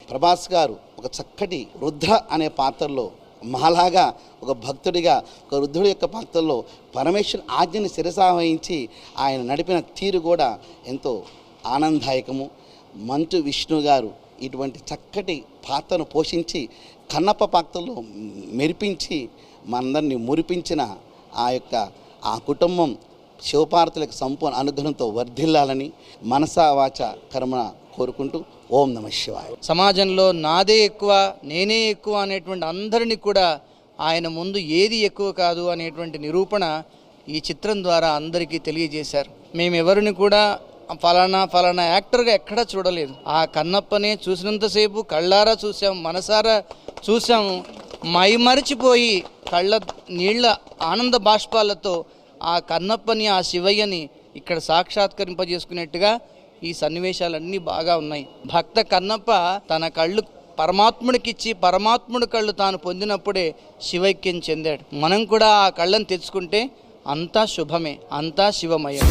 ప్రభాస్ గారు ఒక చక్కటి రుద్ర అనే పాత్రలో మాలాగా ఒక భక్తుడిగా ఒక వృద్ధుడి యొక్క పాత్రలో పరమేశ్వరు ఆజ్ఞని శిరసావహించి ఆయన నడిపిన తీరు కూడా ఎంతో ఆనందదాయకము. మంచు విష్ణు గారు ఇటువంటి చక్కటి పాత్రను పోషించి కన్నప్ప పాత్రలో మెరిపించి మనందరినీ మురిపించిన ఆ కుటుంబం శివపార్వతులకు సంపూర్ణ అనుగ్రహంతో వర్ధిల్లాలని మనసా వాచ కర్మణ కోరుకుంటూ ఓం నమః శివాయ. సమాజంలో నాదే ఎక్కువ నేనే ఎక్కువ అనేటువంటి అందరినీ కూడా ఆయన ముందు ఏది ఎక్కువ కాదు అనేటువంటి నిరూపణ ఈ చిత్రం ద్వారా అందరికీ తెలియజేశారు. మేమెవరిని కూడా ఫలానా యాక్టర్గా ఎక్కడా చూడలేదు. ఆ కన్నప్పనే చూసినంతసేపు కళ్ళారా చూసాం, మనసారా చూసాము, మైమరిచిపోయి కళ్ళ నీళ్ల ఆనంద బాష్పాలతో ఆ కన్నప్పని ఆ శివయ్యని ఇక్కడ సాక్షాత్కరింపజేసుకునేట్టుగా ఈ సన్నివేశాలన్నీ బాగా ఉన్నాయి. భక్త కన్నప్ప తన కళ్ళు పరమాత్ముడికిచ్చి పరమాత్ముడి కళ్ళు తాను పొందినప్పుడే శివైక్యం చెందాడు. మనం కూడా ఆ కళ్ళను తెచ్చుకుంటే అంతా శుభమే, అంతా శివమయం.